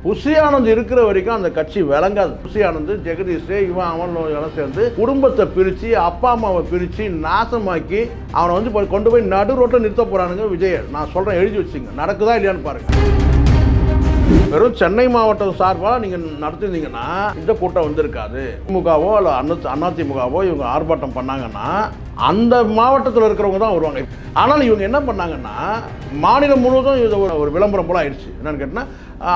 Bussy Anand இருக்கிற வரைக்கும் அந்த கட்சி விளங்காது. புஷி ஆனந்த், ஜெகதீஷ், இவன் அவன் சேர்ந்து குடும்பத்தை பிரித்து அப்பா அம்மாவை பிரித்து நாசமாக்கி அவனை வந்து கொண்டு போய் நடு ரோட்டில் நிறுத்த போகிறானுங்க விஜய். நான் சொல்கிறேன், எழுதி வச்சுங்க, நடக்குதா இல்லையான்னு பாருங்கள். வெறும் சென்னை மாவட்டம் சார்பாக நீங்கள் நடத்திருந்தீங்கன்னா இந்த கூட்டம் வந்திருக்காது. திமுகவோ அல்ல அதிமுகவோ இவங்க ஆர்ப்பாட்டம் பண்ணாங்கன்னா அந்த மாவட்டத்தில் இருக்கிறவங்க தான் வருவாங்க. ஆனால் இவங்க என்ன பண்ணாங்கன்னா மாநிலம் முழுவதும் இது ஒரு விளம்பரம் போல ஆயிடுச்சு. என்னன்னு கேட்டால்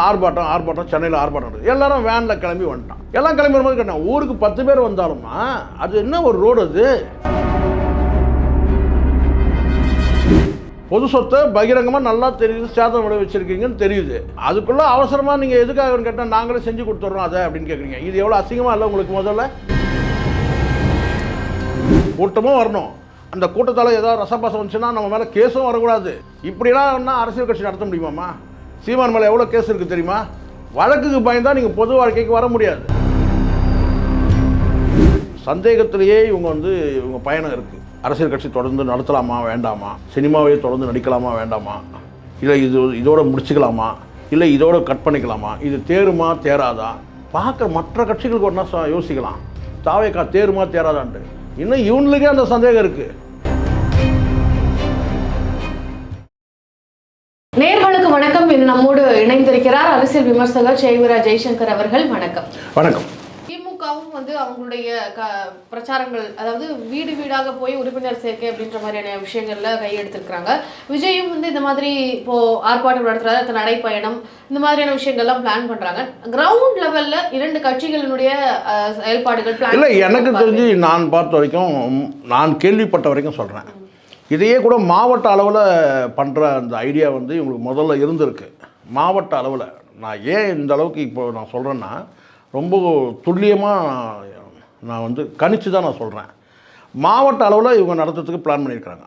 ஆர்ப்பாட்டம் சென்னையில் ஆர்ப்பாட்டம், எல்லாரும் வேனில் கிளம்பி வந்துட்டான். எல்லாம் கிளம்பி வரும்போது கேட்டால் ஊருக்கு 10 பேர் வந்தாலும்னா அது என்ன ஒரு ரோடு? அது பொது சொத்தை பகிரங்கமாக நல்லா தெரியுது, சேதம் விட வச்சுருக்கீங்கன்னு தெரியுது. அதுக்குள்ளே அவசரமாக நீங்கள் எதுக்காக கேட்டால் நாங்களே செஞ்சு கொடுத்துட்றோம் அதை அப்படின்னு கேட்குறீங்க. இது எவ்வளோ அசிங்கமாக இல்லை உங்களுக்கு? முதல்ல கூட்டமும் வரணும், அந்த கூட்டத்தால் ஏதாவது ரசபாசம் வந்துச்சுன்னா நம்ம மேலே கேஸும் வரக்கூடாது. இப்படிலாம் அரசியல் கட்சி நடத்த முடியுமாம்மா? சீமான் மேலே எவ்வளோ கேஸ் இருக்குது தெரியுமா? வழக்குக்கு பயந்தால் நீங்கள் பொது வாழ்க்கைக்கு வர முடியாது. சந்தேகத்திலேயே இவங்க பயணம் இருக்குது. அரசியல் கட்சி தொடர்ந்து நடத்தலாமா வேண்டாமா, சினிமாவையே தொடர்ந்து நடிக்கலாமா வேண்டாமா, இல்லை இதோட முடிச்சுக்கலாமா, இல்லை இதோட கட் பண்ணிக்கலாமா, இது தேருமா தேராதா, பார்க்குற மற்ற கட்சிகளுக்கு ஒன்றா யோசிக்கலாம். தாவேக்கா தேருமா தேராதான்ட்டு இன்னும் இவனுக்கே அந்த சந்தேகம் இருக்குது. நேயர்களுக்கு வணக்கம். இன்று நம்மோடு இணைந்திருக்கிறார் அரசியல் விமர்சகர் சேகுரா ஜெய்சங்கர் அவர்கள். வணக்கம். வணக்கம். திமுகவும் அவங்களுடைய பிரச்சாரங்கள், அதாவது வீடு வீடாக போய் உறுப்பினர் சேர்க்கை அப்படின்ற மாதிரியான விஷயங்கள்ல கையெடுத்திருக்கிறாங்க. விஜயும் இந்த மாதிரி இப்போ ஆர்ப்பாட்டம் நடத்துறாரு, நடைப்பயணம், இந்த மாதிரியான விஷயங்கள்லாம் பிளான் பண்றாங்க. கிரவுண்ட் லெவல்ல இரண்டு கட்சிகளினுடைய செயல்பாடுகள் பிளான் இல்லை. எனக்கு தெரிஞ்சு நான் பார்த்த வரைக்கும், நான் கேள்விப்பட்ட வரைக்கும் சொல்றேன், இதையே கூட மாவட்ட அளவில் பண்ணுற அந்த ஐடியா இவங்களுக்கு முதல்ல இருந்திருக்கு. மாவட்ட அளவில் நான் ஏன் இந்த அளவுக்கு இப்போ நான் சொல்கிறேன்னா, ரொம்ப துல்லியமாக நான் கணிச்சு தான் நான் சொல்கிறேன். மாவட்ட அளவில் இவங்க நடத்துறதுக்கு பிளான் பண்ணியிருக்கிறாங்க.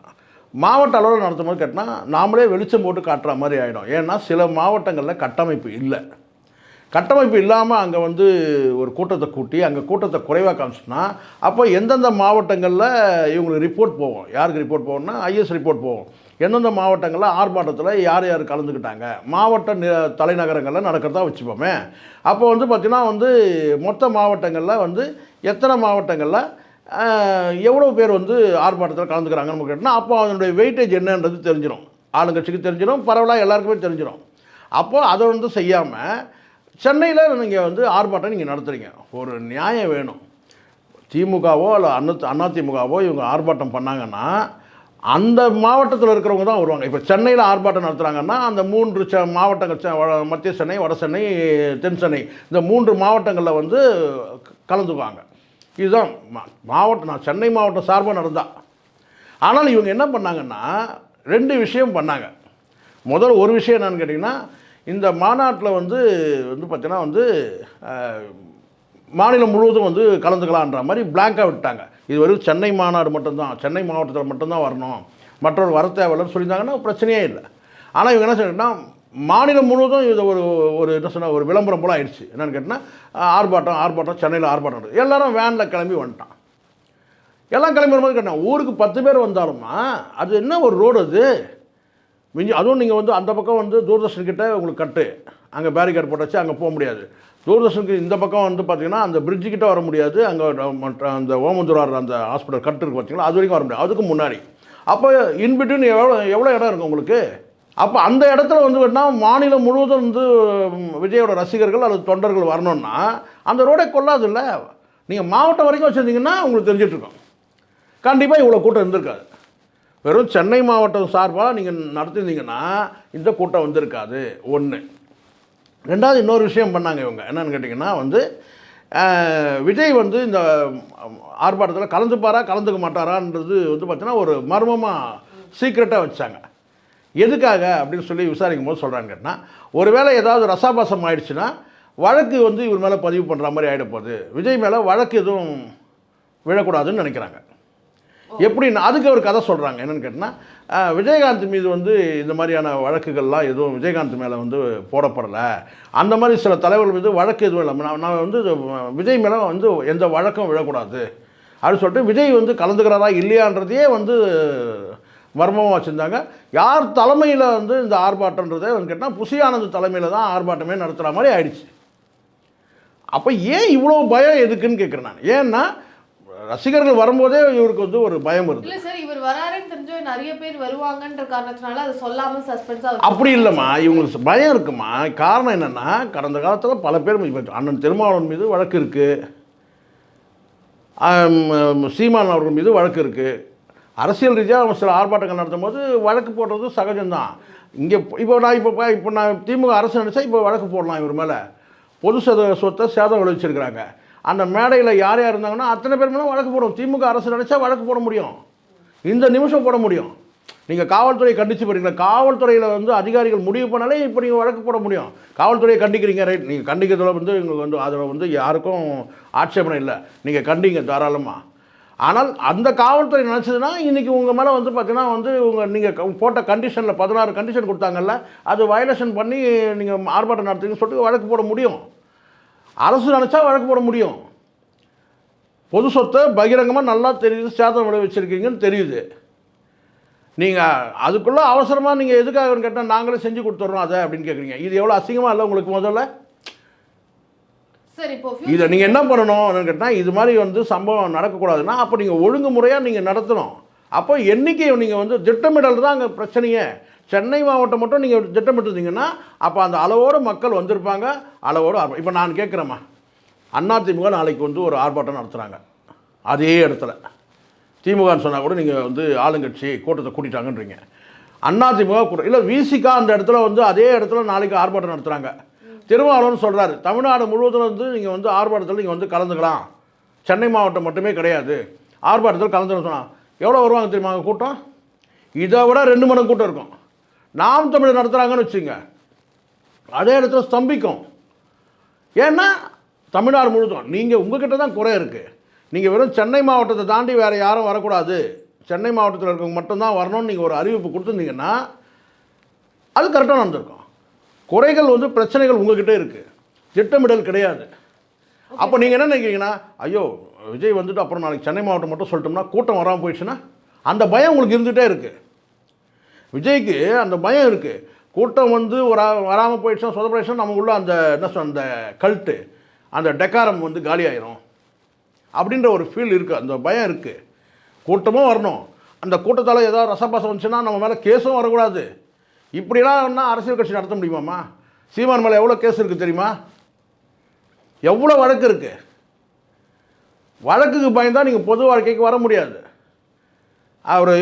மாவட்ட அளவில் நடத்தும் போது கேட்டால் நாமளே வெளிச்சம் போட்டு காட்டுற மாதிரி ஆகிடும். ஏன்னா சில மாவட்டங்களில் கட்டமைப்பு இல்லை. கட்டமைப்பு இல்லாமல் அங்கே ஒரு கூட்டத்தை கூட்டி அங்கே கூட்டத்தை குறைவாக காமிச்சுன்னா அப்போ எந்தெந்த மாவட்டங்களில் இவங்களுக்கு ரிப்போர்ட் போகும், யாருக்கு ரிப்போர்ட் போகும்னா ஐஎஸ் ரிப்போர்ட் போகும். எந்தெந்த மாவட்டங்களில் ஆர்ப்பாட்டத்தில் யார் யார் கலந்துக்கிட்டாங்க, மாவட்ட தலைநகரங்களில் நடக்கிறதா வச்சுப்போமே. அப்போ பார்த்திங்கன்னா மொத்த மாவட்டங்களில் எத்தனை மாவட்டங்களில் எவ்வளோ பேர் ஆர்ப்பாட்டத்தில் கலந்துக்கிறாங்கன்னு கேட்டால் அப்போ அதனுடைய வெயிட்டேஜ் என்னன்றது தெரிஞ்சிடும். ஆளுங்கட்சிக்கு தெரிஞ்சிடும், பரவலாக எல்லாருக்குமே தெரிஞ்சிடும். அப்போது அதை செய்யாமல் சென்னையில் நீங்கள் ஆர்ப்பாட்டம் நீங்கள் நடத்துகிறீங்க. ஒரு நியாயம் வேணும். திமுகவோ அல்ல அதிமுகவோ இவங்க ஆர்ப்பாட்டம் பண்ணாங்கன்னா அந்த மாவட்டத்தில் இருக்கிறவங்க தான் வருவாங்க. இப்போ சென்னையில் ஆர்ப்பாட்டம் நடத்துகிறாங்கன்னா அந்த 3 மாவட்டங்கள், மத்திய சென்னை, வட சென்னை, தென் சென்னை, இந்த 3 மாவட்டங்களில் கலந்துக்குவாங்க. இதுதான் மாவட்டம். நான் சென்னை மாவட்டம் சார்பாக நடந்தா. ஆனால் இவங்க என்ன பண்ணாங்கன்னா 2 விஷயம் பண்ணாங்க. முதல்ல ஒரு விஷயம் என்னன்னு கேட்டிங்கன்னா, இந்த மாநாட்டில் பார்த்தீங்கன்னா மாநிலம் முழுவதும் கலந்துக்கலான்ற மாதிரி பிளாங்காக விட்டாங்க. இது வெறும் சென்னை மாநாடு மட்டும்தான், சென்னை மாவட்டத்தில் மட்டும்தான் வரணும், மற்றொரு வர தேவையில்லைன்னு சொல்லியிருந்தாங்கன்னா பிரச்சனையே இல்லை. ஆனால் இவங்க என்ன சொன்னா மாநிலம் முழுவதும் இது ஒரு என்ன சொன்னால் ஒரு விளம்பரம் போல் ஆயிடுச்சு. என்னென்னு கேட்டால் ஆர்ப்பாட்டம் சென்னையில் ஆர்ப்பாட்டம், எல்லாரும் வேனில் கிளம்பி வந்துட்டான். எல்லாம் கிளம்பி வரும்போது கேட்டால் ஊருக்கு 10 பேர் வந்தாலும்னா அது என்ன ஒரு ரோடு? அது அதுவும் நீங்கள் அந்த பக்கம் தூர்தர்ஷன்கிட்ட உங்களுக்கு கட்டு, அங்கே பேரிகேட் போட்டாச்சு, அங்கே போக முடியாது. தூர்தர்ஷனுக்கு இந்த பக்கம் பார்த்தீங்கன்னா அந்த பிரிட்ஜுக்கிட்ட வர முடியாது. அங்கே அந்த ஓமந்தூரார் அந்த ஹாஸ்பிட்டல் கட்டு இருக்குது பார்த்தீங்களா, அது வரைக்கும் வர முடியாது. அதுக்கு முன்னாடி அப்போ இன்பிட்வீன் எவ்வளோ இடம் இருக்குது உங்களுக்கு? அப்போ அந்த இடத்துல வேணால் மாநிலம் முழுவதும் விஜயோட ரசிகர்கள் அல்லது தொண்டர்கள் வரணுன்னா அந்த ரோடே கொள்ளாது இல்லை. நீங்கள் மாவட்டம் வரைக்கும் வச்சுருந்தீங்கன்னா உங்களுக்கு தெரிஞ்சிட்ருக்கோம், கண்டிப்பாக இவ்வளோ கூட்டம் இருந்திருக்காது. வெறும் சென்னை மாவட்டம் சார்பாக நீங்கள் நடத்திருந்தீங்கன்னா இந்த கூட்டம் வந்திருக்காது. ஒன்று. ரெண்டாவது இன்னொரு விஷயம் பண்ணாங்க இவங்க. என்னென்னு கேட்டிங்கன்னா விஜய் இந்த ஆர்ப்பாட்டத்தில் கலந்துக்க மாட்டாரான்றது பார்த்தீங்கன்னா ஒரு மர்மமாக சீக்ரெட்டாக வச்சாங்க. எதுக்காக அப்படின்னு சொல்லி விசாரிக்கும் போது சொல்கிறாங்க கேட்டால், ஒருவேளை ஏதாவது ரசாபாசம் ஆயிடுச்சுன்னா வழக்கு இவர் மேலே பதிவு பண்ணுற மாதிரி ஆகிடப்போகுது, விஜய் மேலே வழக்கு எதுவும் விழக்கூடாதுன்னு நினைக்கிறாங்க. எப்படின்னா அதுக்கு ஒரு கதை சொல்கிறாங்க. என்னென்னு கேட்டால், விஜயகாந்த் மீது இந்த மாதிரியான வழக்குகள்லாம் எதுவும் விஜயகாந்த் மேலே போடப்படலை, அந்த மாதிரி சில தலைவர்கள் மீது வழக்கு எதுவும் இல்லை, நான் விஜய் மேலே எந்த வழக்கம் விழக்கூடாது அப்படின்னு சொல்லிட்டு விஜய் கலந்துக்கிறாரா இல்லையான்றதையே மர்மமாக வச்சுருந்தாங்க. யார் தலைமையில் வந்து இந்த ஆர்ப்பாட்டன்றதை கேட்டால் புசி ஆனந்த் தலைமையில் தான் ஆர்ப்பாட்டமே நடத்துகிற மாதிரி ஆயிடுச்சு. அப்போ ஏன் இவ்வளோ பயம் எதுக்குன்னு கேட்குறேன் நான். ஏன்னா ரசிகர்கள் வரும்போதே இவருக்கு வந்து ஒரு பயம் வருது. இல்லை சார், இவர் வராருன்னு தெரிஞ்சோ நிறைய பேர் வருவாங்கன்ற காரணத்தினால அதை சொல்லாமல் சஸ்பென்ஸாக அப்படி இல்லைம்மா, இவங்களுக்கு பயம் இருக்குமா. காரணம் என்னென்னா கடந்த காலத்தில் பல பேர் இப்போ அண்ணன் திருமாவளவன் மீது வழக்கு இருக்குது, சீமான் அவர்கள் மீது வழக்கு இருக்குது. அரசியல் ரீதியாக சில ஆர்ப்பாட்டங்கள் நடத்தும் போது வழக்கு போடுறது சகஜம்தான். இங்கே இப்போ நான் திமுக அரசு நினச்சா இப்போ வழக்கு போடலாம் இவர் மேலே. பொது சொத்தை சேதம் விளைவிச்சிருக்கிறாங்க. அந்த மேடையில் யார் யார் இருந்தாங்கன்னா அத்தனை பேர் மேலே வழக்கு போடும். திமுக அரசு நினச்சா வழக்கு போட முடியும், இந்த நிமிஷம் போட முடியும். நீங்கள் காவல்துறையை கண்டித்து போகிறீங்களா, காவல்துறையில் வந்து அதிகாரிகள் முடிவு பண்ணாலே இப்போ நீங்கள் வழக்கு போட முடியும். காவல்துறையை கண்டிக்கிறீங்க, ரைட், நீங்கள் கண்டிக்கிறதுல வந்து எங்களுக்கு வந்து அதில் வந்து யாருக்கும் ஆட்சேபனை இல்லை, நீங்கள் கண்டிங்க தாராளமாக. ஆனால் அந்த காவல்துறை நினச்சதுன்னா இன்றைக்கி உங்கள் மேலே வந்து பார்த்தீங்கன்னா வந்து நீங்கள் போட்ட கண்டிஷனில் 16 கண்டிஷன் கொடுத்தாங்கல்ல, அது வயலேஷன் பண்ணி நீங்கள் ஆர்ப்பாட்டம் நடத்துங்கன்னு சொல்லிட்டு வழக்கு போட முடியும். அரசு நினச்சா வழக்கு போட முடியும். பொது சொத்தை பகிரங்கமாக நல்லா தெரியுது, சேதம் விளைவிச்சிருக்கீங்கன்னு தெரியுது. நீங்கள் அதுக்குள்ளே அவசரமாக நீங்கள் எதுக்காகன்னு கேட்டால் நாங்களே செஞ்சு கொடுத்துட்றோம் அதை அப்படின்னு கேட்குறீங்க. இது எவ்வளோ அசிங்கமாக இல்லை உங்களுக்கு? முதல்ல இதை நீங்கள் என்ன பண்ணணும்னு கேட்டால் இது மாதிரி வந்து சம்பவம் நடக்கக்கூடாதுன்னா அப்போ நீங்கள் ஒழுங்குமுறையாக நீங்கள் நடத்தணும். அப்போ என்றைக்கு நீங்கள் வந்து திட்டமிடல் தான் அங்கே பிரச்சனையே. சென்னை மாவட்டம் மட்டும் நீங்கள் திட்டமிட்டுருந்தீங்கன்னா அப்போ அந்த அளவோடு மக்கள் வந்திருப்பாங்க, அளவோடு இப்போ நான் கேட்குறேம்மா, அதிமுக நாளைக்கு வந்து ஒரு ஆர்ப்பாட்டம் நடத்துகிறாங்க அதே இடத்துல. திமுகன்னு சொன்னால் கூட நீங்கள் வந்து ஆளுங்கட்சி கூட்டத்தை கூட்டிட்டாங்கன்றீங்க. அதிமுக கூட்டம் இல்லை, விசிகா அந்த இடத்துல வந்து அதே இடத்துல நாளைக்கு ஆர்ப்பாட்டம் நடத்துகிறாங்க. திருமாவளவன் சொல்கிறாரு தமிழ்நாடு முழுவதும் வந்து நீங்கள் வந்து ஆர்ப்பாட்டத்தில் நீங்கள் வந்து கலந்துக்கலாம், சென்னை மாவட்டம் மட்டுமே கிடையாது, ஆர்ப்பாட்டத்தில் கலந்துன்னு சொன்னால் எவ்வளோ வருவாங்க தெரியுமா கூட்டம்? இதை விட 2 மடங்கு கூட்டம் இருக்கும். நாம் தமிழர் நடத்துகிறாங்கன்னு வச்சுங்க, அதே இடத்துல ஸ்தம்பிக்கும். ஏன்னா தமிழ்நாடு முழுதும் நீங்கள் உங்ககிட்ட தான் குறை இருக்குது. நீங்கள் வெறும் சென்னை மாவட்டத்தை தாண்டி வேறு யாரும் வரக்கூடாது, சென்னை மாவட்டத்தில் இருக்கவங்க மட்டும்தான் வரணும்னு நீங்கள் ஒரு அறிவிப்பு கொடுத்துருந்தீங்கன்னா அது கரெக்டாக நடந்திருக்கும். குறைகள் வந்து பிரச்சனைகள் உங்ககிட்ட இருக்குது, திட்டமிடல் கிடையாது. அப்போ நீங்கள் என்ன நினைக்கிறீங்கன்னா, ஐயோ விஜய் வந்துட்டு அப்புறம் நாளைக்கு சென்னை மாவட்டம் மட்டும் சொல்லிட்டோம்னா கூட்டம் வராமல் போயிடுச்சுன்னா அந்த பயம் உங்களுக்கு இருந்துகிட்டே இருக்குது. விஜய்க்கு அந்த பயம் இருக்குது. கூட்டம் வந்து வராமல் போயிடுச்சுன்னா சொதப்படிச்சுன்னா நம்ம உள்ள அந்த என்ன சொல் அந்த கல்ட்டு அந்த டெக்காரம் வந்து காலியாயிரும் அப்படின்ற ஒரு ஃபீல் இருக்குது, அந்த பயம் இருக்குது. கூட்டமும் வரணும், அந்த கூட்டத்தால் ஏதாவது ரசபாசம் வந்துச்சுன்னா நம்ம மேலே கேஸும் வரக்கூடாது. இப்படிலாம் அரசியல் கட்சி நடத்த முடியுமாம்மா? சீமான் மேலே எவ்வளோ கேஸ் இருக்குது தெரியுமா? எவ்வளோ வழக்கு இருக்குது? வழக்குக்கு பயந்தால் நீங்கள் பொது வாழ்க்கைக்கு வர முடியாது.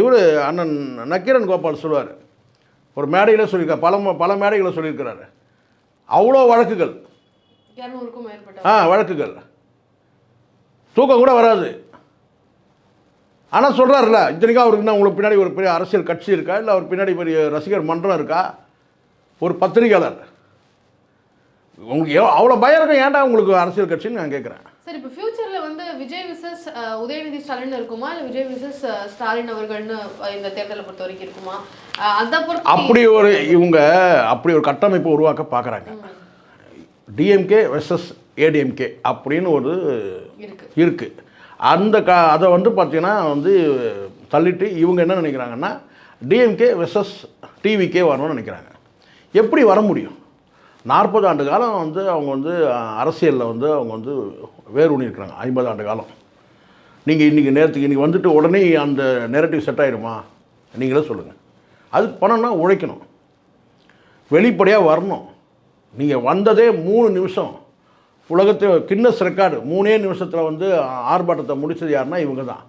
இவர் அண்ணன் நக்கீரன் கோபால் சொல்லுவார், ஒரு மேடையில் சொல்லியிருக்கார், பல மேடைகளை சொல்லியிருக்கிறாரு. அவ்வளோ வழக்குகள், 200க்கும் மேற்பட்ட வழக்குகள், தூக்கம் கூட வராது. ஆனால் சொல்கிறாருல்ல, இத்தனைக்கும் அவருக்கு என்ன உங்களுக்கு பின்னாடி ஒரு பெரிய அரசியல் கட்சி இருக்கா, இல்லை அவர் பின்னாடி பெரிய ரசிகர் மன்றம் இருக்கா, ஒரு பத்திரிகையாளர், உங்களுக்கு அவ்வளோ பயம் இருக்கும், ஏன்டா உங்களுக்கு அரசியல் கட்சின்னு நான் கேட்குறேன். சார், இப்போ ஃபியூச்சரில் வந்து விஜய் விசஸ் உதயநிதி ஸ்டாலின் இருக்குமா, இல்லை விஜய் விசஸ் ஸ்டாலின் அவர்கள்னு இந்த தேர்தலை பொறுத்த வரைக்கும் இருக்குமா? அதை பொறுத்து அப்படி ஒரு கட்டமைப்பு உருவாக்க பார்க்குறாங்க. டிஎம்கே வெர்சஸ் ஏடிஎம்கே அப்படின்னு ஒரு இருக்குது. அதை வந்து பார்த்தீங்கன்னா வந்து தள்ளிட்டு இவங்க என்ன நினைக்கிறாங்கன்னா டிஎம்கே வெர்சஸ் டிவிகே வரணும்னு நினைக்கிறாங்க. எப்படி வர முடியும்? 40 ஆண்டு காலம் வந்து அவங்க வந்து அரசியலில் வந்து அவங்க வந்து வேர் ஊனியிருக்கிறாங்க. 50 ஆண்டு காலம். நீங்கள் இன்றைக்கி வந்துட்டு உடனே அந்த நெரட்டிவ் செட் ஆகிடுமா? நீங்களே சொல்லுங்கள். அதுக்கு பணம்னா உழைக்கணும், வெளிப்படையாக வரணும். நீங்கள் வந்ததே 3 நிமிஷம், உலகத்தில் கின்னஸ் ரெக்கார்டு 3 நிமிஷத்தில் வந்து ஆர்ப்பாட்டத்தை முடித்தது யாருன்னா இவங்க தான்.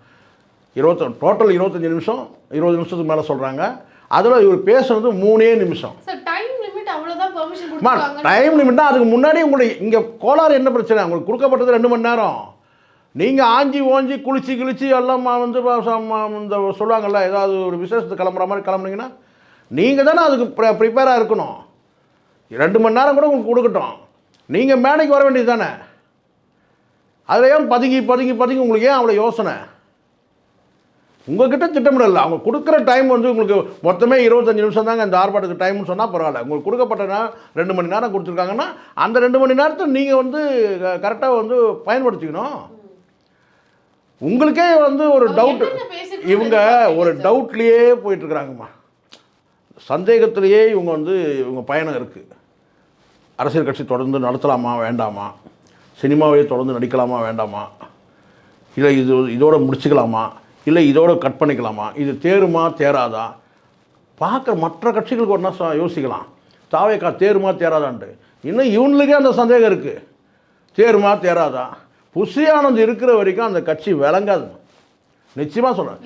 டோட்டல் 25 நிமிஷம், 20 நிமிஷத்துக்கு மேலே சொல்கிறாங்க. அதில் இவர் பேசுகிறது 3 நிமிஷம். டைம் லிமிட்னா அதுக்கு முன்னாடி உங்களுக்கு இங்கே கோளாறு என்ன பிரச்சனை? உங்களுக்கு கொடுக்கப்பட்டது 2 மணி நேரம். நீங்கள் ஆஞ்சி ஓஞ்சி குளிச்சு எல்லாம் வந்து இந்த சொல்லுவாங்கள்ல, ஏதாவது ஒரு விசேஷத்துக்கு கிளம்புற மாதிரி கிளம்புனீங்கன்னா நீங்கள் தானே அதுக்கு ப்ரிப்பேராக இருக்கணும். 2 மணி நேரம் கூட உங்களுக்கு கொடுக்கட்டும், நீங்கள் மேடைக்கு வர வேண்டியது தானே. அதில் ஏன் பதுங்கி உங்களுக்கு ஏன் அவ்வளோ யோசனை? உங்கள்கிட்ட திட்டமிடல. அவங்க கொடுக்குற டைம் வந்து உங்களுக்கு மொத்தமே 25 நிமிஷம் தாங்க இந்த ஆர்ப்பாட்டத்துக்கு டைம்னு சொன்னால் பரவாயில்ல. உங்களுக்கு கொடுக்கப்பட்ட 2 மணி நேரம் கொடுத்துருக்காங்கன்னா அந்த 2 மணி நேரத்தை நீங்கள் வந்து கரெக்டாக வந்து பயன்படுத்திக்கணும். உங்களுக்கே வந்து ஒரு டவுட், இவங்க ஒரு டவுட்லேயே போயிட்டுருக்குறாங்கம்மா, சந்தேகத்திலேயே இவங்க வந்து இவங்க பயணம் இருக்குது. அரசியல் கட்சி தொடர்ந்து நடத்தலாமா வேண்டாமா, சினிமாவே தொடர்ந்து நடிக்கலாமா வேண்டாமா, இல்லை இதோட முடிச்சுக்கலாமா, இல்லை இதோட கட் பண்ணிக்கலாமா, இது தேருமா தேராதா, பார்க்குற மற்ற கட்சிகளுக்கு ஒன்றா யோசிக்கலாம். தாவேக்கா தேருமா தேராதான்ட்டு இன்னும் இவனுக்கே அந்த சந்தேகம் இருக்குது, தேருமா தேராதா. புஷி ஆனந்த் இருக்கிற வரைக்கும் அந்த கட்சி விளங்காது, நிச்சயமாக சொல்கிறேன்.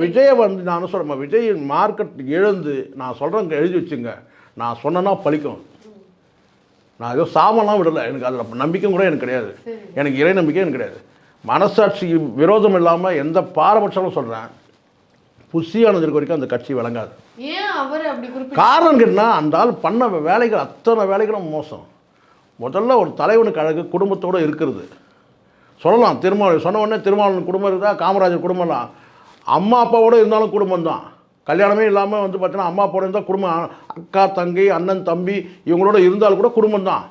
விஜயை வந்து நான் சொல்கிறேன், விஜயின் மார்க்கெட் இழந்து நான் சொல்கிறேன், எழுதி வச்சுங்க, நான் சொன்னேன்னா பழிக்கும். நான் ஏதோ சாமெல்லாம் விடலை, எனக்கு அதில் நம்பிக்கை கூட எனக்கு கிடையாது, எனக்கு இறை நம்பிக்கை எனக்கு கிடையாது. மனசாட்சி விரோதம் இல்லாமல் எந்த பாரபட்சமும் சொல்கிறேன், புஷி ஆனந்த் இருக்க வரைக்கும் அந்த கட்சி விளங்காது. காரணம் கேட்டால் அந்த ஆள் பண்ண வேலைகள் அத்தனை வேலைகளும் மோசம். முதல்ல ஒரு தலைவனுக்கு அழகு குடும்பத்தோடு இருக்கிறது. சொல்லலாம் திருமாவளவன் சொன்ன உடனே திருமாவளவன் குடும்பம் இருக்குதா, காமராஜர் குடும்பம்லாம் அம்மா அப்பாவோடு இருந்தாலும் குடும்பம் தான். கல்யாணமே இல்லாமல் வந்து பார்த்தீங்கன்னா அம்மா அப்பாவோட இருந்தால் குடும்பம், அக்கா தங்கை அண்ணன் தம்பி இவங்களோட இருந்தாலும் கூட குடும்பம் தான்.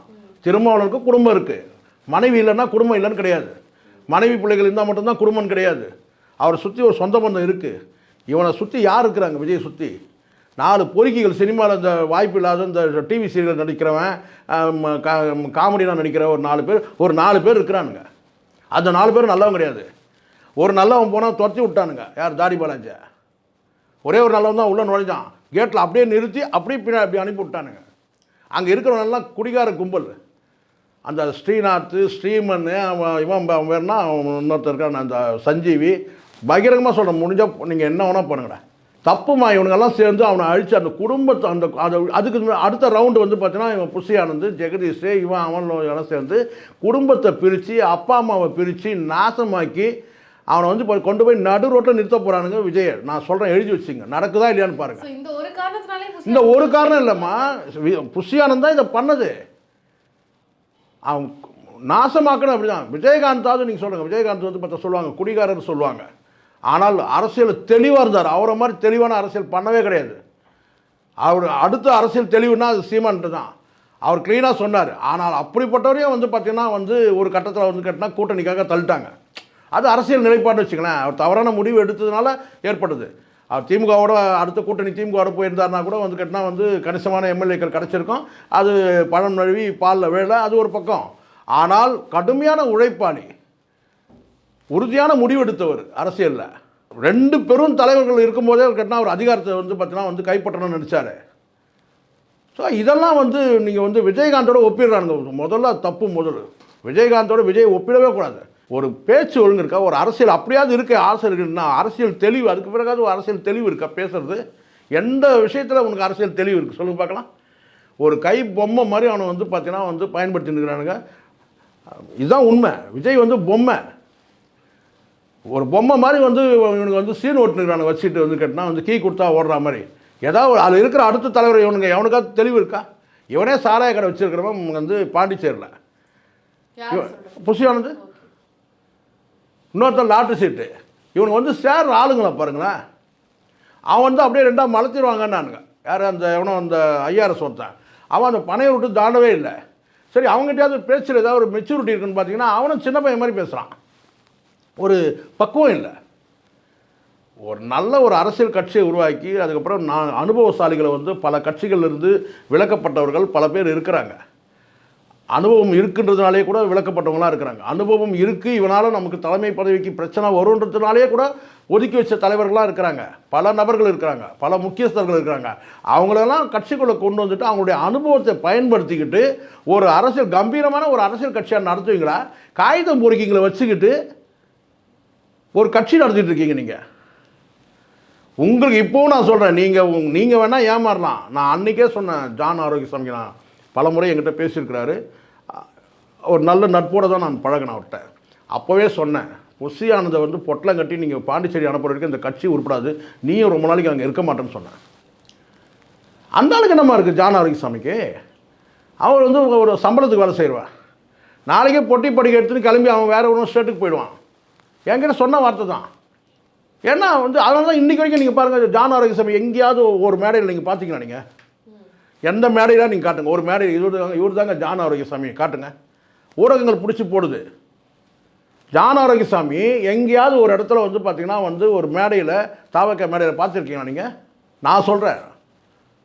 திருமாவளவனுக்கு குடும்பம் இருக்குது, மனைவி இல்லைன்னா குடும்பம் இல்லைன்னு கிடையாது. மனைவி பிள்ளைகள் இருந்தால் மட்டும்தான் குடும்பம் கிடையாது. அவரை சுற்றி ஒரு சொந்த பந்தம் இருக்குது. இவனை சுற்றி யார் இருக்கிறாங்க, விஜய் சுற்றி 4 பொறுக்கிகள், சினிமாவில் இந்த வாய்ப்பு இல்லாத இந்த டிவி சீரியல் நடிக்கிறவன், காமெடியாக நடிக்கிற ஒரு 4 பேர் இருக்கிறானுங்க. அந்த 4 பேர் நல்லவன் கிடையாது. ஒரு நல்லவன் போனால் துரத்தி விட்டானுங்க, யார், தாடி பாலாஜி. ஒரே ஒரு நல்லவன் தான் உள்ளே நுழைஞ்சான், கேட்டில் அப்படியே நிறுத்தி அப்படியே பின்னாடி அப்படி அனுப்பி விட்டானுங்க. அங்கே இருக்கிறவனெல்லாம் குடிகார கும்பல். அந்த ஸ்ரீநாத், ஸ்ரீமன், இவன் வேறுனா இன்னொருத்தர் இருக்கான் அந்த சஞ்சீவி, பகிரங்கமாக சொல்கிறேன், முடிஞ்சால் நீங்கள் என்ன வேணால் பண்ணுங்கடா, தப்புமா. இவனுங்கெல்லாம் சேர்ந்து அவனை அழித்து அந்த குடும்பத்தை அதுக்கு அடுத்த ரவுண்டு வந்து பார்த்தீங்கன்னா இவன் புஷி ஆனந்த், ஜெகதீஷ், இவன் அவன் சேர்ந்து குடும்பத்தை பிரித்து அப்பா அம்மாவை பிரித்து நாசமாக்கி அவனை வந்து கொண்டு போய் நடு ரோட்டில் நிறுத்த போகிறானுங்க விஜய். நான் சொல்கிறேன், எழுதி வச்சுங்க, நடக்குதா இல்லையான்னு பாருங்கள். இந்த ஒரு காரணம் இல்லைம்மா, புஷி ஆனந்த் தான் இதை பண்ணது. அவன் நாசமாக்கணும் அப்படி தான். விஜயகாந்தாவது நீங்கள் சொல்லுங்கள், விஜயகாந்த் வந்து பார்த்தா சொல்லுவாங்க குடிகாரர் சொல்லுவாங்க, ஆனால் அரசியல் தெளிவாக இருந்தார். அவரை மாதிரி தெளிவான அரசியல் பண்ணவே கிடையாது. அவர் அடுத்த அரசியல் தெளிவுனா அது சீமான்ட்டு தான். அவர் க்ளீனாக சொன்னார். ஆனால் அப்படிப்பட்டவரையும் வந்து பார்த்திங்கன்னா வந்து ஒரு கட்டத்தில் வந்து கேட்டால் கூட்டணிக்காக தள்ளிட்டாங்க. அது அரசியல் நிலைப்பாடு வச்சுக்கலாம். அவர் தவறான முடிவு எடுத்ததுனால ஏற்பட்டது. அவர் திமுகவோட அடுத்த கூட்டணி திமுகவோட போயிருந்தாருனா கூட வந்து கேட்டால் வந்து கணிசமான எம்எல்ஏக்கள் கிடச்சிருக்கும். அது பழம் நழுவி பாலில் வேலை, அது ஒரு பக்கம். ஆனால் கடுமையான உழைப்பாளி, உறுதியான முடிவெடுத்தவர் அரசியலில். 2 பெரும் தலைவர்கள் இருக்கும்போதே கேட்டால் அவர் அதிகாரத்தை வந்து பார்த்தீங்கன்னா வந்து கைப்பற்றணும்னு நினச்சார். ஸோ இதெல்லாம் வந்து நீங்கள் வந்து விஜயகாந்தோட ஒப்பிடுறாங்க. முதல்ல தப்பு. விஜயகாந்தோட விஜய் ஒப்பிடவே கூடாது. ஒரு பேச்சு ஒழுங்கு இருக்கா, ஒரு அரசியல் அப்படியாவது இருக்க ஆசை இருக்குன்னா அரசியல் தெளிவு, அதுக்கு பிறகாவது ஒரு அரசியல் தெளிவு இருக்கா பேசுறது? எந்த விஷயத்தில் உனக்கு அரசியல் தெளிவு இருக்குது சொல்லுங்க பார்க்கலாம். ஒரு கை பொம்மை மாதிரி அவனை வந்து பார்த்தீங்கன்னா வந்து பயன்படுத்தினுக்கிறானுங்க. இதுதான் உண்மை. விஜய் வந்து பொம்மை, ஒரு பொம்மை மாதிரி வந்து இவனுக்கு வந்து சீன் ஓட்டுனுக்கிறானுங்க வச்சுட்டு வந்து கேட்டால் வந்து கீ கொடுத்தா ஓடுற மாதிரி. ஏதாவது அதில் இருக்கிற அடுத்த தலைவர் எவனுக்காவது தெளிவு இருக்கா? இவனே சாராய கடை வச்சுருக்கிறவன் வந்து பாண்டிச்சேரியில் புஷி ஆனந்த், இன்னொருத்தர் லாட்ரி சீட்டு. இவனுக்கு வந்து சேர்ற ஆளுங்களை பாருங்களேன். அவன் வந்து அப்படியே 2ஆக மலர்த்திடுவாங்கன்னானுங்க. யார் அந்த எவனோ அந்த ஐஆர்எஸ் ஒருத்தன், அவன் அந்த பனையை விட்டு தாண்டவே இல்லை. சரி, அவங்ககிட்டயாவது பேச்சுல ஏதாவது ஒரு மெச்சூரிட்டி இருக்குன்னு பார்த்தீங்கன்னா அவனும் சின்ன பையன் மாதிரி பேசுகிறான். ஒரு பக்குவம் இல்லை. ஒரு நல்ல ஒரு அரசியல் கட்சியை உருவாக்கி அதுக்கப்புறம் அனுபவசாலிகளை வந்து பல கட்சிகள்லேருந்து விலக்கப்பட்டவர்கள் பல பேர் இருக்கிறாங்க. அனுபவம் இருக்குன்றதுனாலே கூட விலக்கப்பட்டவங்களாம் இருக்கிறாங்க. அனுபவம் இருக்குது, இவனால் நமக்கு தலைமை பதவிக்கு பிரச்சனை வருன்றதுனாலே கூட ஒதுக்கி வச்ச தலைவர்களாக இருக்கிறாங்க. பல நபர்கள் இருக்கிறாங்க, பல முக்கியஸ்தர்கள் இருக்கிறாங்க. அவங்களெல்லாம் கட்சிக்குள்ளே கொண்டு வந்துட்டு அவங்களுடைய அனுபவத்தை பயன்படுத்திக்கிட்டு ஒரு அரசியல் கம்பீரமான ஒரு அரசியல் கட்சியாக நடத்துவீங்களா? காகிதம் பொறுக்கிங்களை வச்சுக்கிட்டு ஒரு கட்சி நடத்திட்டு இருக்கீங்க நீங்கள். உங்களுக்கு இப்போவும் நான் சொல்கிறேன், நீங்கள் வேணால் ஏமாறலாம். நான் அன்றைக்கே சொன்னேன், ஜான் ஆரோக்கியசாமி நான் பல முறை என்கிட்ட பேசியிருக்கிறாரு. ஒரு நல்ல நட்போடு தான் நான் பழகினேன் அவர்கிட்ட. அப்போவே சொன்னேன், புஷி ஆனந்தை வந்து பொட்டலம் கட்டி நீங்கள் பாண்டிச்சேரி அனுப்புறதுக்கு இந்த கட்சி உருப்படாது, நீயும் ரொம்ப நாளைக்கு அங்கே இருக்க மாட்டேன்னு சொன்னேன். அந்த ஆளுக்கு என்னமா இருக்குது ஜான் ஆரோக்கியசாமிக்கு? அவர் வந்து ஒரு சம்பளத்துக்கு வேலை செய்வான். நாளைக்கே பொட்டி படிக்க எடுத்துன்னு கிளம்பி அவன் வேறு ஒரு ஸ்டேட்டுக்கு போயிடுவான். என்கிட்ட சொன்ன வார்த்தை தான். ஏன்னா வந்து அதனால தான் இன்றைக்கி வரைக்கும் நீங்கள் பாருங்கள், ஜான் ஆரோக்கியசாமி எங்கேயாவது ஒரு மேடையில் நீங்கள் பார்த்தீங்கன்னா, நீங்கள் எந்த மேடையில் நீங்கள் காட்டுங்க, ஒரு மேடை இவர் தாங்க ஜான் ஆரோக்கியசாமி காட்டுங்க. ஊடகங்கள் பிடிச்சி போடுது. ஜான் ஆரோக்கியசாமி எங்கேயாவது ஒரு இடத்துல வந்து பார்த்திங்கன்னா வந்து ஒரு மேடையில் தாவக மேடையில் பார்த்துருக்கீங்களா நீங்கள்? நான் சொல்கிறேன்,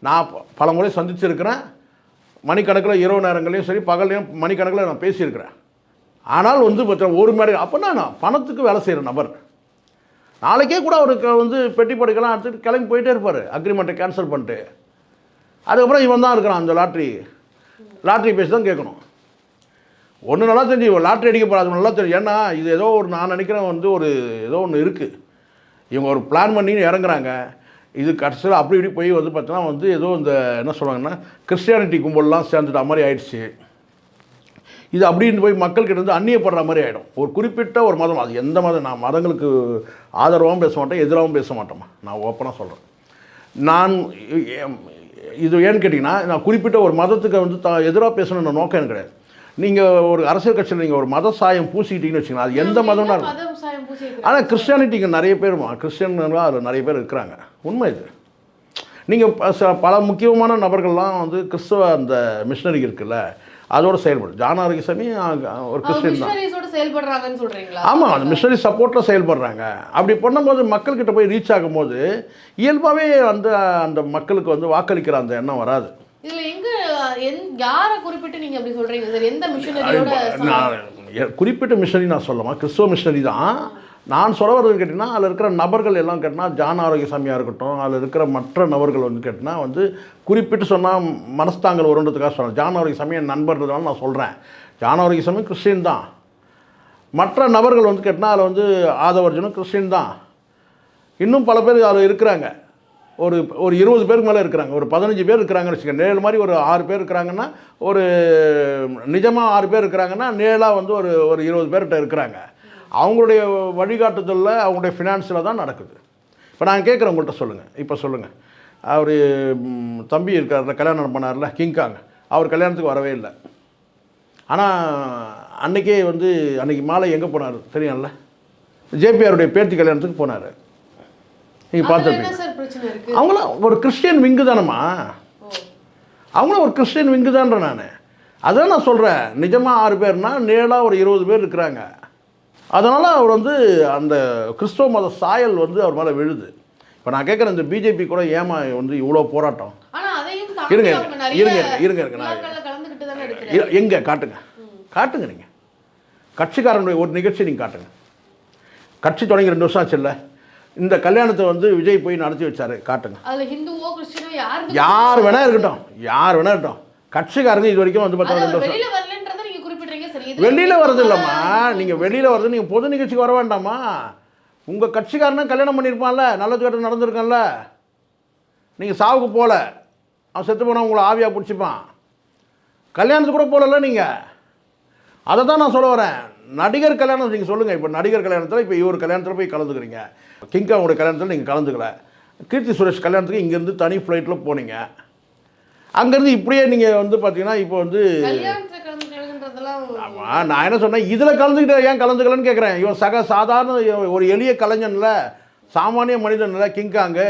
நான் பல முறை சந்திச்சிருக்கிறேன். மணிக்கணக்கில் இரவு நேரங்களையும் சரி பகல்லையும் மணிக்கணக்கில் நான் பேசியிருக்கிறேன். ஆனால் வந்து பார்த்தீங்கன்னா ஒரு மேடை அப்போனா நான் பணத்துக்கு வேலை செய்கிற நபர். நாளைக்கே கூட அவருக்கு வந்து பெட்டி படுக்கலாம் எடுத்துகிட்டு கிளம்பி போயிட்டே இருப்பார், அக்ரிமெண்ட்டை கேன்சல் பண்ணிட்டு. அதுக்கப்புறம் இவன் தான் இருக்கிறான் அந்த லாட்ரி பேசி தான் கேட்கணும். ஒன்று நல்லா தெரிஞ்சு லாட்ரி அடிக்க போகாது நல்லா தெரியும். ஏன்னா இது ஏதோ ஒரு நான் நினைக்கிறேன் வந்து ஒரு ஏதோ ஒன்று இருக்குது. இவங்க ஒரு பிளான் பண்ணி இறங்குறாங்க. இது கடைசியில் அப்படி இப்படி போய் வந்து பார்த்தீங்கன்னா வந்து ஏதோ இந்த என்ன சொல்லுவாங்கன்னா கிறிஸ்டியானிட்டி கும்பல்லாம் சேர்ந்துட்ட மாதிரி ஆயிடுச்சு. இது அப்படின்னு போய் மக்கள்கிட்ட வந்து அந்நியப்படுற மாதிரி ஆகிடும். ஒரு குறிப்பிட்ட ஒரு மதம், அது எந்த மதம், நான் மதங்களுக்கு ஆதரவாகவும் பேச மாட்டேன் எதிராகவும் பேச மாட்டேம்மா, நான் ஓப்பனாக சொல்கிறேன். நான் இது ஏன்னு கேட்டிங்கன்னா நான் குறிப்பிட்ட ஒரு மதத்துக்கு வந்து எதிராக பேசணுன்ற நோக்கம் எனக்கு கிடையாது. நீங்கள் ஒரு அரசியல் கட்சியில் நீங்கள் ஒரு மத சாயம் பூசிக்கிட்டீங்கன்னு வச்சுக்கோங்க, அது எந்த மதம்னா இருக்கும். ஆனால் கிறிஸ்டியானிட்டிக்கு நிறைய பேருமா கிறிஸ்டியன்லாம் அதில் நிறைய பேர் இருக்கிறாங்க. உண்மை இது. நீங்கள் பல முக்கியமான நபர்கள்லாம் வந்து கிறிஸ்தவ அந்த மிஷினரி இருக்குல்ல அதோட செயல்படும். ஜான் ஆரோக்கியசாமி ஒரு கிறிஸ்டியன் தான். ஆமாம், அந்த மிஷினரி சப்போர்ட்டில் செயல்படுறாங்க. அப்படி பண்ணும்போது மக்கள்கிட்ட போய் ரீச் ஆகும்போது இயல்பாகவே வந்து அந்த மக்களுக்கு வந்து வாக்களிக்கிற அந்த எண்ணம் வராது. குறிப்பிட்ட மிஷனரி நான் சொல்லமா, கிறிஸ்துவ மிஷனரி தான் நான் சொல்ல வர்றது. கேட்டிங்கன்னா அதில் இருக்கிற நபர்கள் எல்லாம் கேட்டினா ஜான் ஆரோக்கியசாமியாக இருக்கட்டும், அதில் இருக்கிற மற்ற நபர்கள் வந்து கேட்டினா வந்து குறிப்பிட்டு சொன்னால் மனஸ்தாங்கள் வருன்றதுக்காக சொன்னேன். ஜான் ஆரோக்கியசாமி என் நண்பர்ன்றதுனால நான் சொல்கிறேன். ஜான் ஆரோக்கியசாமி கிறிஸ்டின் தான். மற்ற நபர்கள் வந்து கேட்டினா அதில் வந்து ஆதவர்ஜனும் கிறிஸ்டின் தான். இன்னும் பல பேர் அதில் இருக்கிறாங்க. ஒரு 20 பேருக்கு மேலே இருக்கிறாங்க. ஒரு 15 பேர் இருக்கிறாங்கன்னு வச்சுக்கோங்க. நேழ் மாதிரி ஒரு 6 பேர் இருக்கிறாங்கன்னா, ஒரு நிஜமாக 6 பேர் இருக்கிறாங்கன்னா நேழாக வந்து ஒரு 20 பேர்கிட்ட இருக்கிறாங்க. அவங்களுடைய வழிகாட்டுதலில் அவங்களுடைய ஃபினான்ஸில் தான் நடக்குது. இப்போ நான் கேட்குறேன் உங்கள்கிட்ட சொல்லுங்கள், இப்போ சொல்லுங்கள். அவர் தம்பி இருக்கார்ல, கல்யாணம் பண்ணார்ல கிங்காங், அவர் கல்யாணத்துக்கு வரவே இல்லை. ஆனால் அன்றைக்கே வந்து அன்றைக்கி மாலை எங்கே போனார் தெரியும்ல, ஜேபிஆருடைய பேத்தி கல்யாணத்துக்கு போனார். நீங்கள் பார்த்துருப்பீங்க. அவங்களாம் ஒரு கிறிஸ்டியன் விங்கு தானம்மா, அவங்களும் ஒரு கிறிஸ்டியன் விங்கு தான்ற நான் அதான் நான் சொல்கிறேன். நிஜமாக 6 பேர்னால் நேராக ஒரு 20 பேர் இருக்கிறாங்க. அதனால் அவர் வந்து அந்த கிறிஸ்தவ மத சாயல் வந்து அவர் மேலே விழுது. இப்போ நான் கேட்குறேன், இந்த பிஜேபி கூட ஏமா வந்து இவ்வளோ போராட்டம்? இருங்க எங்கே காட்டுங்க நீங்கள் கட்சிக்காரனுடைய ஒரு நிகழ்ச்சி நீங்கள் காட்டுங்க. கட்சி தொடங்கி 2 வருஷம் ஆச்சு இல்லை, இந்த கல்யாணத்தை வந்து விஜய் போய் நடத்தி வச்சாரு, காட்டுங்க. யார் வேணா இருக்கட்டும், கட்சிக்காரங்க இது வரைக்கும் வந்து பார்த்தா வெளியில் வர்றது இல்லைம்மா. நீங்கள் வெளியில் வர்றது, நீங்கள் பொது நிகழ்ச்சிக்கு வர வேண்டாமா? உங்கள் கட்சிக்காரனா கல்யாணம் பண்ணியிருப்பான்ல, நல்லது கட்ட நடந்திருக்கான்ல, நீங்கள் சாவுக்கு போகல, அவன் செத்து போனால் உங்களை ஆவியாக பிடிச்சிப்பான். கல்யாணத்துக்கு கூட போகல நீங்கள். அதை தான் நான் சொல்ல வரேன். நடிகர் கல்யாணம் நீங்கள் சொல்லுங்கள். இப்போ நடிகர் கல்யாணத்தில் இப்போ இவர் கல்யாணத்தில் போய் கலந்துக்கிறீங்க, கிங்காவோட கல்யாணத்தில் நீங்கள் கலந்துக்கல, கீர்த்தி சுரேஷ் கல்யாணத்துக்கு இங்கேருந்து தனி ஃப்ளைட்டில் போனீங்க, அங்கேருந்து இப்படியே நீங்கள் வந்து பார்த்தீங்கன்னா இப்போ வந்து ஆமாம். நான் என்ன சொன்னேன், இதில் கலந்துக்கிட்ட ஏன் கலந்துக்கலன்னு கேட்குறேன். இவன் சாதாரண ஒரு எளிய கலைஞன்ல, சாமானிய மனிதன்ல, கிங்காங்கு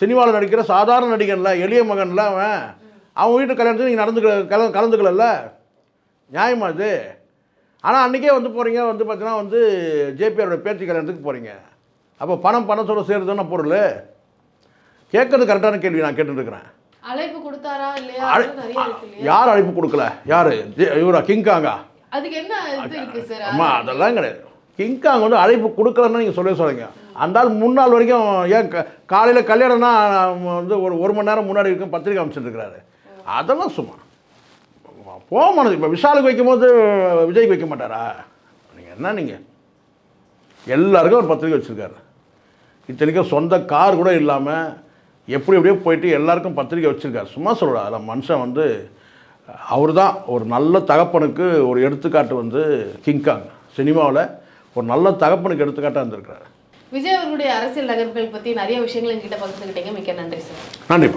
சினிமாவில் நடிக்கிற சாதாரண நடிகன்ல, எளிய மகன்ல, அவன் வீட்டு கல்யாணத்துக்கு நீங்கள் கலந்துக்கல, நியாயமா இது? ஆனால் அன்றைக்கே வந்து போகிறீங்க, வந்து பார்த்தீங்கன்னா வந்து ஜேபிஆரோட பேத்தி கல்யாணத்துக்கு போகிறீங்க. அப்போ பணத்தோட சேருதுன்னா பொருள். கேட்கறது கரெக்டான கேள்வி நான் கேட்டுருக்கிறேன். அழைப்பு கொடுத்தாரா இல்லையா? யார் அழைப்பு கொடுக்கல? யார்? இவரா கிங்காங்கா? அதுக்கு என்ன இது இருக்கு சார்? அம்மா அதெல்லாம் கிடையாது. கிங்காங் வந்து அழைப்பு கொடுக்கலன்னு நீங்கள் சொல்லுங்க. அந்த ஆள் முன்னாள் வரைக்கும் ஏன் காலையில் கல்யாணம்னா வந்து ஒரு மணி நேரம் முன்னாடி இருக்கும் பத்திரிக்கை அமைச்சிருக்கிறாரு. அதெல்லாம் சும்மா போமானது. இப்போ விஷாலுக்கு வைக்கும்போது விஜய்க்கு வைக்க மாட்டாரா? நீங்கள் எல்லாருக்கும் ஒரு பத்திரிக்கை வச்சுருக்காரு. இத்தனைக்கும் சொந்த கார் கூட இல்லாமல் எப்படியோ போயிட்டு எல்லாருக்கும் பத்திரிக்கை வச்சுருக்காரு. சும்மா சொல்கிறார். அதில் மனுஷன் வந்து அவர் தான் ஒரு நல்ல தகப்பனுக்கு ஒரு எடுத்துக்காட்டு வந்து கிங்காங். சினிமாவில் ஒரு நல்ல தகப்பனுக்கு எடுத்துக்காட்டாக இருந்திருக்கிறார். விஜய் அவர்களுடைய அரசியல் நகர்வுகள் பற்றி நிறைய விஷயங்கள் என்கிட்ட பகிர்ந்துக்கிட்டீங்க. மிக்க நன்றி சார். நன்றி.